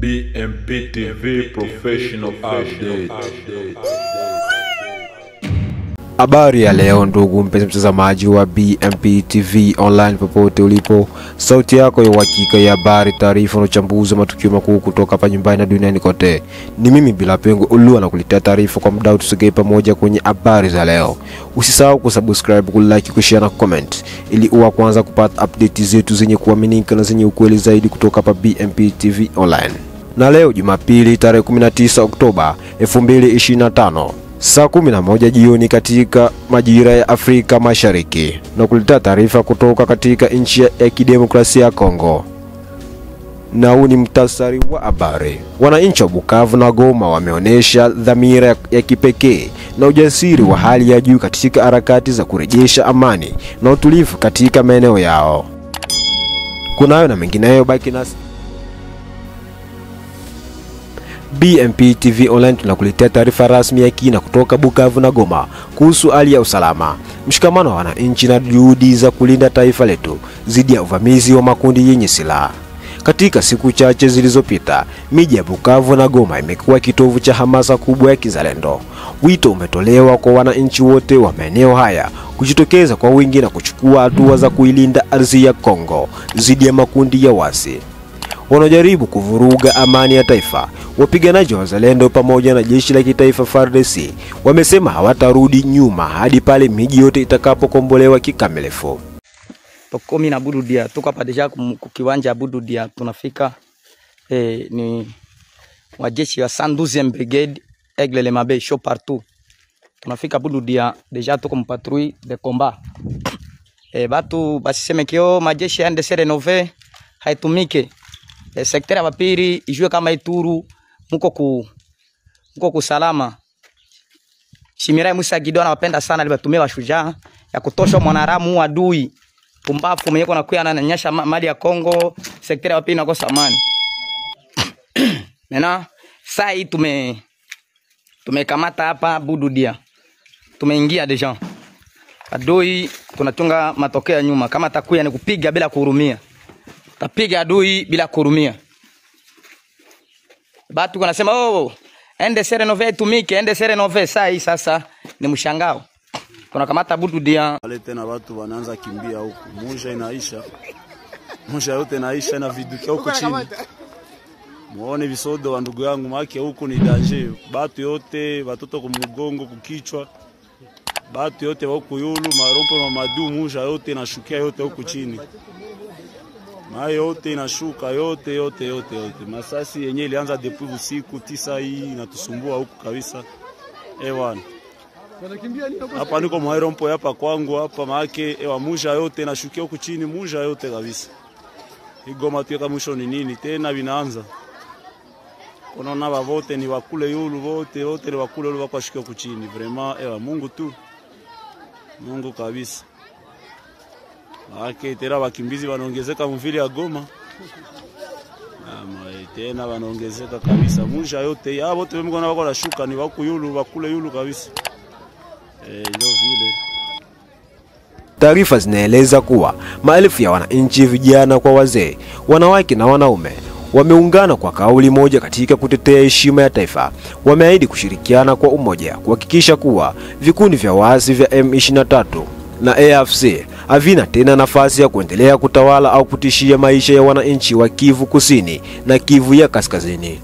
BMP TV Professional Update. Habari ya leo ndugu mpenzi mtazamaji wa BMP TV online popote ulipo. Sauti yako ya uhakika ya habari, taarifa na uchambuzi wa matukio makuu kutoka hapa nyumbani na duniani kote. Ni mimi Bila Pengo Ulua na kuletea taarifa kwa muda. Tusogee pamoja kwenye habari za leo. Usisahau kusubscribe, kulike, kushare na comment ili uwe kwanza kupata update zetu zenye kuaminika na zenye ukweli zaidi kutoka hapa BMP TV online. Na leo Jumapili tarehe 19 Oktoba 2025 saa 11 jioni katika majira ya Afrika Mashariki, na kuletea taarifa kutoka katika nchi ya kidemokrasia ya Kongo. Na huu ni mtasari wa habari. Wananchi wa Bukavu na Goma wameonyesha dhamira ya kipekee na ujasiri wa hali ya juu katika harakati za kurejesha amani na utulivu katika maeneo yao. Kunayo na mengineyo, baki nasi. BMP TV online tunakuletea taarifa rasmi ya kina kutoka Bukavu na Goma kuhusu hali ya usalama, mshikamano wa wananchi na juhudi za kulinda taifa letu dhidi ya uvamizi wa makundi yenye silaha. Katika siku chache zilizopita, miji ya Bukavu na Goma imekuwa kitovu cha hamasa kubwa ya kizalendo. Wito umetolewa kwa wananchi wote wa maeneo haya kujitokeza kwa wingi na kuchukua hatua za kuilinda ardhi ya Kongo dhidi ya makundi ya wasi wanajaribu kuvuruga amani ya taifa. Wapiganaji wa wazalendo pamoja na jeshi la kitaifa FARDC wamesema hawatarudi nyuma hadi pale miji yote itakapokombolewa kikamilifu. Tokomi na Bududia, tuko hapa deja kukiwanja Bududia, tunafika ni wajeshi wa 112e brigade Aigle le Mabe show partout. Tunafika Bududia deja, tuko mpatrouille de combat. Batu basiseme kio majeshi ya NDC renove haitumike. Sekta ya Bapiri ijue kama Ituru muko kusalama. Shimirai Musa Gideon anapenda sana alibatumia washujaa ya kutosha mwanaramu adui pumbafu mwenye kuna kuya ananyasha mali ya Kongo. Sekta ya Bapiri inakosa amani. Mena saa hii tumekamata hapa Bududia. Tumeingia deja. Adui tunachunga matokeo nyuma, kama takuya ni kupiga bila kuhurumia. Tapiga adui bila kurumia. Batu wanasema NDC renove tumike, NDC renove sasa ni mshangao. Tunakamata Bududia. Wale tena watu wanaanza kimbia huku. Musha inaisha. Musha yote inaisha na vidukia huko chini. Muone visodo wa ndugu yangu make huku ni danger. Batu yote, watoto kumgongo, kukichwa. Batu yote huku yulu, marompo mamadu, musha yote inashukia yote huku chini. Mai yote inashuka yote. Masasi yenye ilianza depuis usiku 9 hii inatusumbua huku kabisa. Ewan. Hapa niko mwairompo hapa kwangu hapa maake musha yote inashukia huku chini, musha yote kabisa. Igoma tuweka mwisho ni nini tena vinaanza. Unaona wote ni wakule yulu wote ni wakule yulu wako shukia huku chini. Vraiment Mungu tu. Mungu kabisa. Tena wakimbizi wanaongezeka mvili ya Goma. Tena wanaongezeka kabisa. Musha yote ya wote wemgona wako nashuka ni wakuyulu wakule yulu kabisa. Ndio vile. Taarifa zinaeleza kuwa maelfu ya wananchi, vijana kwa wazee, wanawake na wanaume wameungana kwa kauli moja katika kutetea heshima ya taifa. Wameahidi kushirikiana kwa umoja kuhakikisha kuwa vikundi vya waasi vya M23 na AFC havina tena nafasi ya kuendelea kutawala au kutishia maisha ya wananchi wa Kivu Kusini na Kivu ya Kaskazini.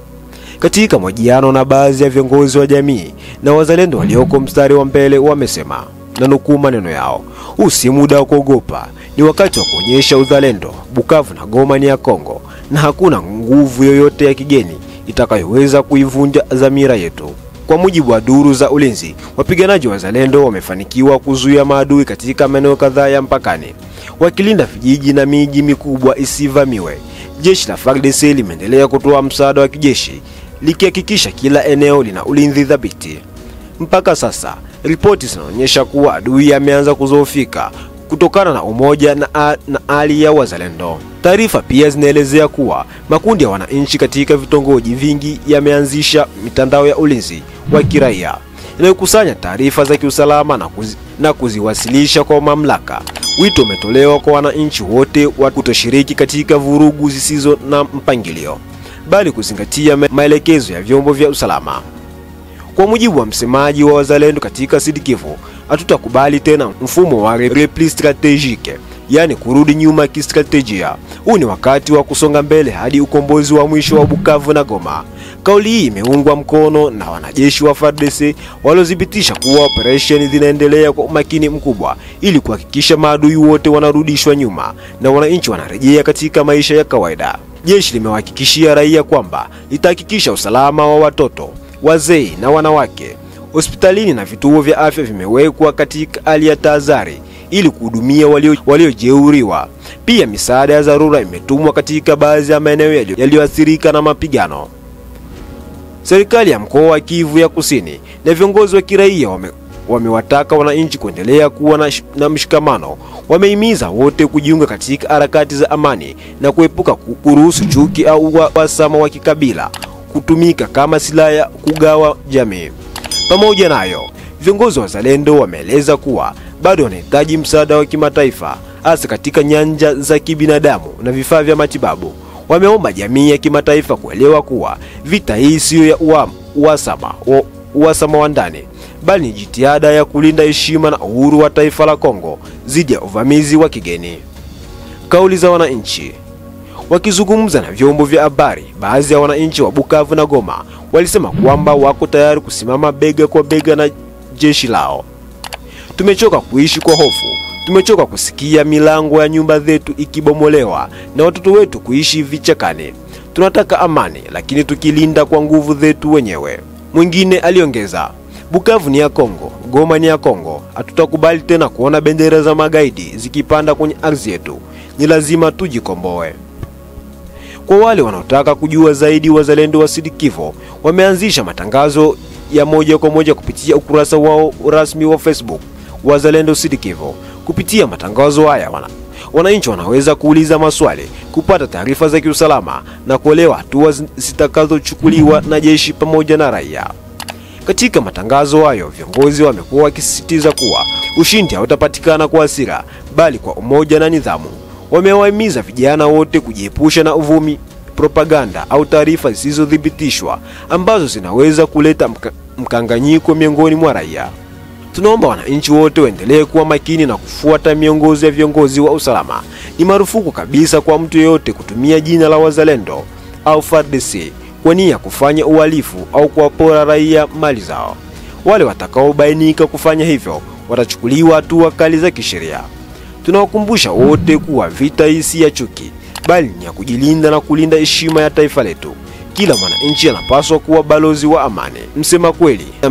Katika mahojiano na baadhi ya viongozi wa jamii na wazalendo walioko mstari wa mbele, wamesema na nukuu maneno yao, huu si muda wa kuogopa, ni wakati wa kuonyesha uzalendo. Bukavu na Goma ni ya Kongo na hakuna nguvu yoyote ya kigeni itakayoweza kuivunja dhamira yetu. Kwa mujibu wa duru za ulinzi, wapiganaji wa wazalendo wamefanikiwa kuzuia maadui katika maeneo kadhaa ya mpakani, wakilinda vijiji na miji mikubwa isivamiwe. Jeshi la FARDC limeendelea kutoa msaada wa kijeshi likihakikisha kila eneo lina ulinzi thabiti. Mpaka sasa, ripoti zinaonyesha kuwa adui ameanza kuzoofika kutokana na umoja na hali ya wazalendo. Taarifa pia zinaelezea kuwa makundi ya wananchi katika vitongoji vingi yameanzisha mitandao ya ulinzi wa kiraia inayokusanya taarifa za kiusalama na kuziwasilisha kwa mamlaka. Wito umetolewa kwa wananchi wote wa kutoshiriki katika vurugu zisizo na mpangilio. bali kuzingatia maelekezo ya vyombo vya usalama. Kwa mujibu wa msemaji wa wazalendo katika Sud Kivu, hatutakubali tena mfumo wa repli strategique, yani kurudi nyuma kistrategia. Huu ni wakati wa kusonga mbele hadi ukombozi wa mwisho wa Bukavu na Goma. Kauli hii imeungwa mkono na wanajeshi wa FARDC waliothibitisha kuwa operesheni zinaendelea kwa umakini mkubwa ili kuhakikisha maadui wote wanarudishwa nyuma na wananchi wanarejea katika maisha ya kawaida. Jeshi limewahakikishia raia kwamba litahakikisha usalama wa watoto, wazee na wanawake. Hospitalini na vituo vya afya vimewekwa katika hali ya tahadhari ili kuhudumia waliojeruhiwa. Pia misaada ya dharura imetumwa katika baadhi ya maeneo yaliyoathirika na mapigano. Serikali ya mkoa wa Kivu ya Kusini na viongozi wa kiraia wamewataka wananchi kuendelea kuwa na mshikamano. Wamehimiza wote kujiunga katika harakati za amani na kuepuka kuruhusu chuki au uhasama wa kikabila kutumika kama silaha ya kugawa jamii. Pamoja nayo, viongozi wa wazalendo wameeleza kuwa bado wanahitaji msaada wa kimataifa, hasa katika nyanja za kibinadamu na vifaa vya matibabu. Wameomba jamii ya kimataifa kuelewa kuwa vita hii sio ya uhasama wa ndani, bali ni jitihada ya kulinda heshima na uhuru wa taifa la Kongo dhidi ya uvamizi wa kigeni. Kauli za wananchi. Wakizungumza na vyombo vya habari, baadhi ya wananchi wa Bukavu na Goma walisema kwamba wako tayari kusimama bega kwa bega na jeshi lao. Tumechoka kuishi kwa hofu. Tumechoka kusikia milango ya nyumba zetu ikibomolewa na watoto wetu kuishi vichakani. Tunataka amani, lakini tukilinda kwa nguvu zetu wenyewe. Mwingine aliongeza, Bukavu ni ya Kongo, Goma ni ya Kongo. Hatutakubali tena kuona bendera za magaidi zikipanda kwenye ardhi yetu. Ni lazima tujikomboe. Kwa wale wanaotaka kujua zaidi, wazalendo wa Sud Kivu wameanzisha matangazo ya moja kwa moja kupitia ukurasa wao rasmi wa Facebook, Wazalendo Sud Kivu. Kupitia matangazo haya wananchi wanaweza kuuliza maswali, kupata taarifa za kiusalama na kuelewa hatua zitakazochukuliwa na jeshi pamoja na raia. Katika matangazo hayo, viongozi wamekuwa wakisisitiza kuwa ushindi hautapatikana kwa hasira, bali kwa umoja na nidhamu. Wamewahimiza vijana wote kujiepusha na uvumi, propaganda au taarifa zisizothibitishwa ambazo zinaweza kuleta mkanganyiko miongoni mwa raia. Tunaomba wananchi wote waendelee kuwa makini na kufuata miongozo ya viongozi wa usalama. Ni marufuku kabisa kwa mtu yeyote kutumia jina la wazalendo au FARDC kwa nia kufanya uhalifu au kuwapora raia mali zao. Wale watakaobainika kufanya hivyo watachukuliwa hatua kali za kisheria. Tunawakumbusha wote kuwa vita hii si ya chuki, bali ni ya kujilinda na kulinda heshima ya taifa letu. Kila mwananchi anapaswa kuwa balozi wa amani, msema kweli na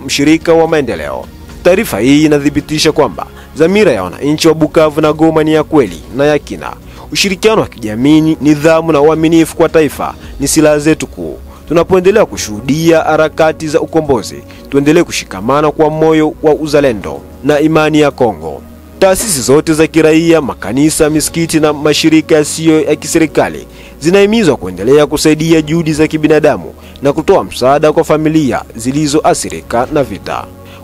mshirika wa maendeleo. Taarifa hii inathibitisha kwamba dhamira ya wananchi wa Bukavu na Goma ni ya kweli na ya kina. Ushirikiano wa kijamii, nidhamu na uaminifu kwa taifa ni silaha zetu kuu. Tunapoendelea kushuhudia harakati za ukombozi, tuendelee kushikamana kwa moyo wa uzalendo na imani ya Kongo. Taasisi zote za kiraia, makanisa, misikiti na mashirika yasiyo ya kiserikali zinahimizwa kuendelea kusaidia juhudi za kibinadamu na kutoa msaada kwa familia zilizoathirika na vita.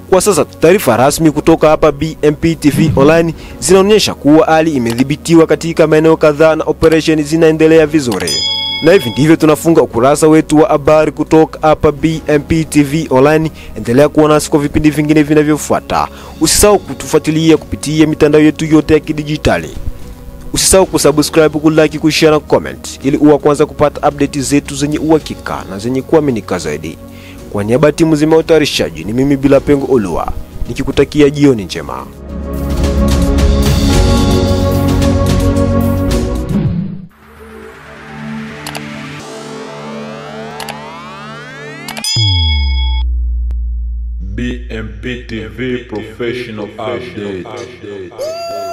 Kwa sasa taarifa rasmi kutoka hapa BMP TV Online zinaonyesha kuwa hali imedhibitiwa katika maeneo kadhaa na operesheni zinaendelea vizuri. Na hivi ndivyo tunafunga ukurasa wetu wa habari kutoka hapa BMP TV Online. Endelea kuwa nasi kwa vipindi vingine vinavyofuata. Usisahau kutufuatilia kupitia mitandao yetu yote ya kidijitali. Usisahau kusubscribe, kulike, kushare na comment ili uwe kwanza kupata update zetu zenye uhakika na zenye kuaminika zaidi. Kwa niaba ya timu nzima ya utayarishaji, ni mimi Bila Pengo Olua nikikutakia jioni njema. BMP TV Professional Update.